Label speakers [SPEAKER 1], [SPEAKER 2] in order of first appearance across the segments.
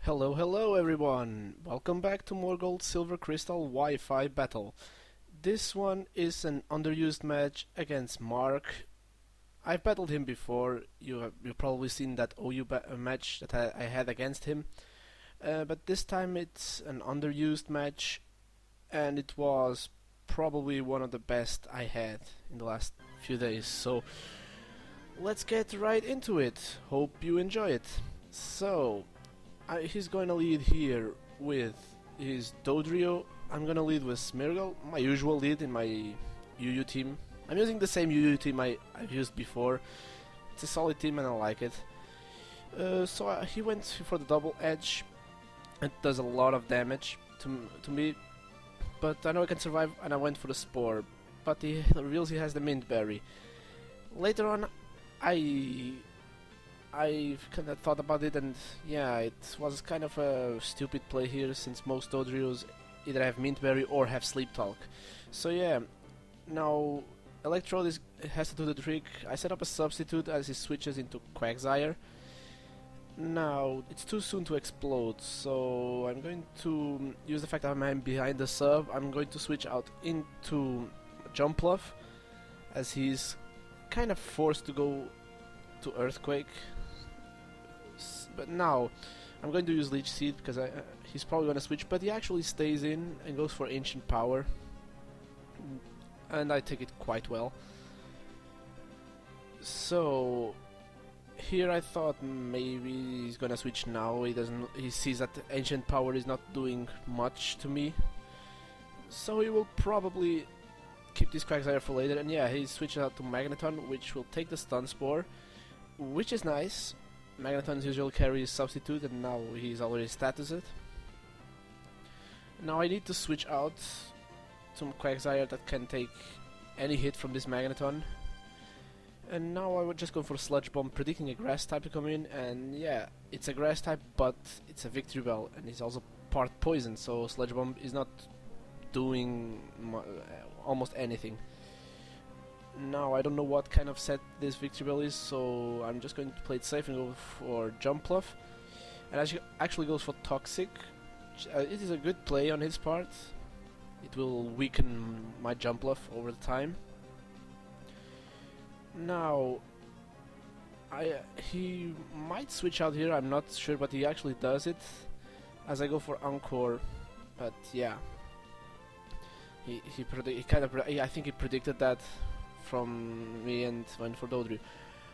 [SPEAKER 1] Hello everyone! Welcome back to more Gold Silver Crystal Wi-Fi battle. This one is an underused match against Mark. I've battled him before. You've probably seen that match that I had against him. But this time it's an underused match, and it was probably one of the best I had in the last few days. So let's get right into it. Hope you enjoy it. He's going to lead here with his Dodrio. I'm going to lead with Smeargle, my usual lead in my UU team. I'm using the same UU team I've used before. It's a solid team and I like it. He went for the double edge. It does a lot of damage to me, but I know I can survive, and I went for the Spore. But he reveals he has the Mint Berry. Later on, I kind of thought about it, and yeah, it was kind of a stupid play here, since most Dodrios either have Mint Berry or have Sleep Talk. So yeah, now Electrode has to do the trick. I set up a substitute as he switches into Quagsire. Now, it's too soon to explode, so I'm going to use the fact that I'm behind the sub. I'm going to switch out into Jumpluff, as he's kind of forced to go to Earthquake. But now, I'm going to use Leech Seed, because he's probably going to switch, but he actually stays in and goes for Ancient Power. And I take it quite well. So here I thought maybe he's gonna switch now. He sees that Ancient Power is not doing much to me, so he will probably keep this Quagsire for later. And yeah, he switches out to Magneton, which will take the Stun Spore, which is nice. Magneton's usual carry is substitute, and now he's already statused it. Now I need to switch out to Quagsire that can take any hit from this Magneton. And now I would just go for Sludge Bomb, predicting a Grass type to come in, and yeah, it's a Grass type, but it's a Victory Bell, and it's also part Poison, so Sludge Bomb is not doing almost anything. Now I don't know what kind of set this Victory Bell is, so I'm just going to play it safe and go for Jumpluff. And actually goes for Toxic. It is a good play on his part. It will weaken my Jumpluff over time. Now, he might switch out here, I'm not sure, but he actually does it as I go for Encore. But yeah, I think he predicted that from me and went for Dodrio.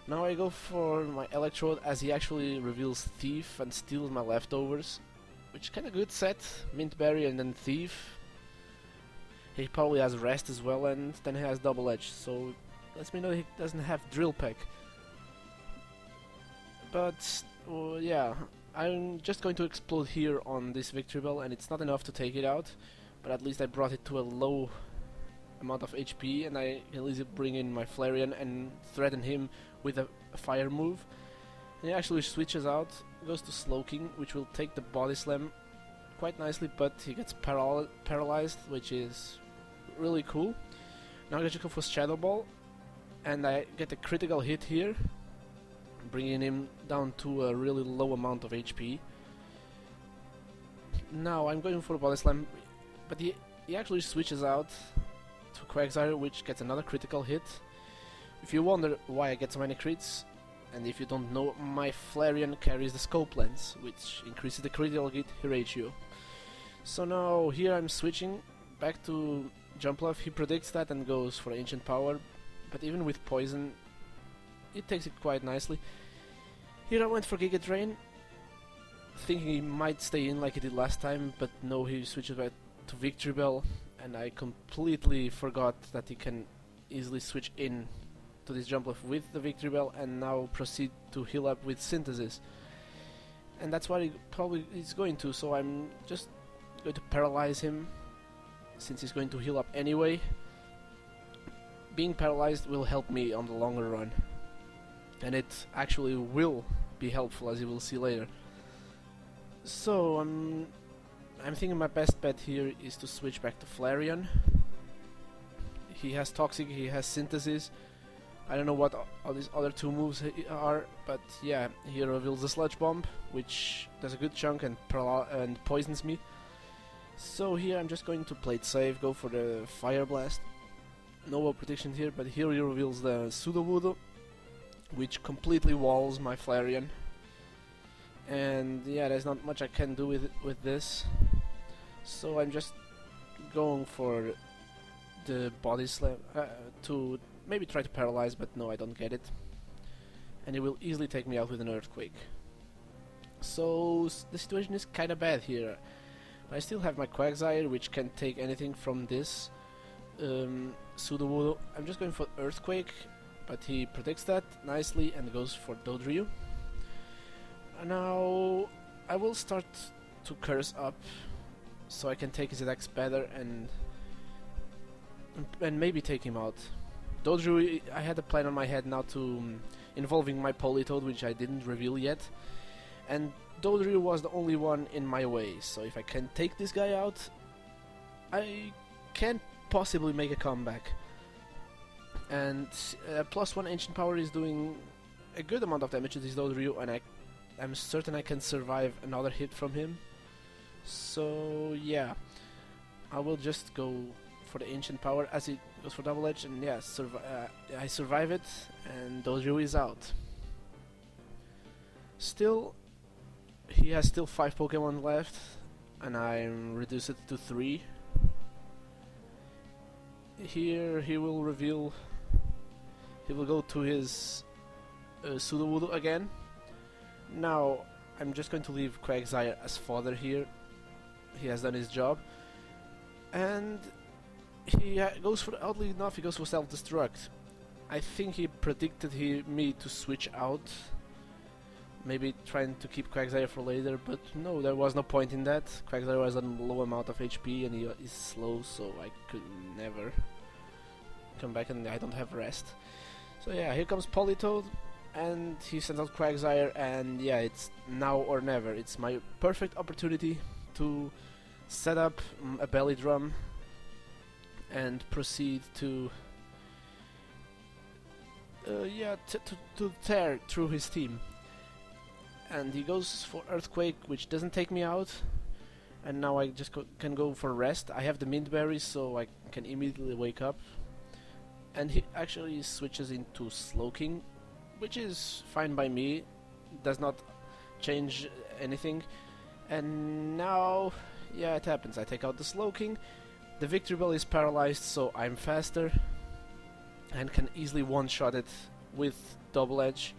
[SPEAKER 1] Now I go for my Electrode, as he actually reveals Thief and steals my leftovers, which is kind of good set. Mint Berry and then Thief. He probably has Rest as well, and then he has Double Edge, so lets me know he doesn't have Drill Peck. But yeah, I'm just going to explode here on this Victory Bell, and it's not enough to take it out, but at least I brought it to a low amount of HP, and I can easily bring in my Flareon and threaten him with a fire move. And he actually switches out, goes to Slowking, which will take the Body Slam quite nicely, but he gets paralyzed, which is really cool. Now I'm going to go for Shadow Ball, and I get a critical hit here, bringing him down to a really low amount of HP. Now I'm going for a Body Slam, but he actually switches out to Quagsire, which gets another critical hit. If you wonder why I get so many crits, and if you don't know, my Flareon carries the Scope Lens, which increases the critical hit ratio. So now here I'm switching back to Jumpluff. He predicts that and goes for Ancient Power, but even with Poison, it takes it quite nicely. Here I went for Giga Drain, thinking he might stay in like he did last time, but no, he switches back to Victory Bell, and I completely forgot that he can easily switch in to this Jumpluff with the Victory Bell, and now proceed to heal up with Synthesis. And that's what he probably is going to, so I'm just going to paralyze him, since he's going to heal up anyway. Being paralyzed will help me on the longer run, and it actually will be helpful, as you will see later. So I'm thinking my best bet here is to switch back to Flareon. He has Toxic, he has Synthesis, I don't know what all these other two moves are, but yeah, he reveals the Sludge Bomb, which does a good chunk and poisons me. So here I'm just going to play it safe, go for the Fire Blast. No wall protection here, but here he reveals the Pseudo Voodoo, which completely walls my Flareon. And yeah, there's not much I can do with this. So I'm just going for the Body Slam to maybe try to paralyze, but no, I don't get it. And it will easily take me out with an Earthquake. So the situation is kinda bad here. But I still have my Quagsire, which can take anything from this Pseudo Voodoo. I'm just going for Earthquake, but he predicts that nicely and goes for Dodrio. Now I will start to curse up so I can take his attacks better and maybe take him out. Dodrio, I had a plan on my head now to involving my Politoed, which I didn't reveal yet, and Dodrio was the only one in my way, so if I can take this guy out, I can't possibly make a comeback. And +1 Ancient Power is doing a good amount of damage to this Dodrio, and I'm certain I can survive another hit from him. So yeah, I will just go for the Ancient Power as he goes for Double Edge, and yeah, I survive it, and Dodrio is out. Still, he has still 5 Pokemon left, and I'm reduced it to 3. Here he will reveal, he will go to his Pseudo Voodoo again. Now I'm just going to leave Quagsire as fodder here. He has done his job, and he goes for, oddly enough, he goes for Self-Destruct. I think he predicted me to switch out, maybe trying to keep Quagsire for later, but no, there was no point in that. Quagsire was on a low amount of HP and he is slow, so I could never come back, and I don't have rest. So yeah, here comes Politoed, and he sends out Quagsire, and yeah, it's now or never. It's my perfect opportunity to set up a belly drum and proceed to to tear through his team. And he goes for Earthquake, which doesn't take me out, and now I just can go for rest. I have the Mint Berries, so I can immediately wake up. And he actually switches into Slowking, which is fine by me, does not change anything. And now, yeah, it happens. I take out the Slowking, the Victory Bell is paralyzed, so I'm faster and can easily one-shot it with Double Edge.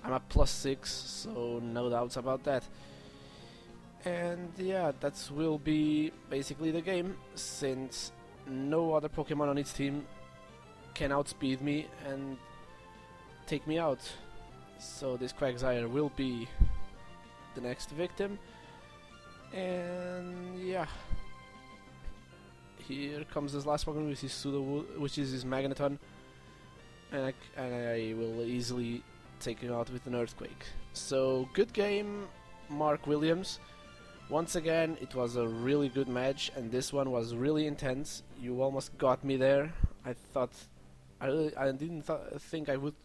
[SPEAKER 1] I'm at +6, so no doubts about that. And yeah, that will be basically the game, since no other Pokemon on its team can outspeed me and take me out. So this Quagsire will be the next victim. And yeah, here comes this last Pokemon, which is his Magneton, and I will easily take him out with an Earthquake. So good game, Mark Williams. Once again, it was a really good match, and this one was really intense. You almost got me there. I didn't think I would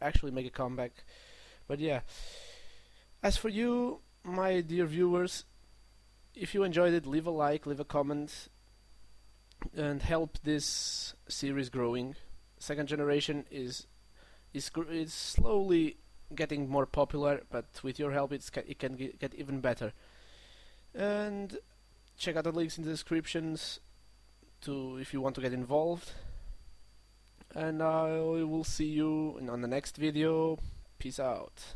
[SPEAKER 1] actually make a comeback, but yeah. As for you, my dear viewers, if you enjoyed it, leave a like, leave a comment, and help this series growing. Second generation is slowly getting more popular, but with your help it can get even better. And check out the links in the descriptions if you want to get involved. And I will see you on the next video. Peace out.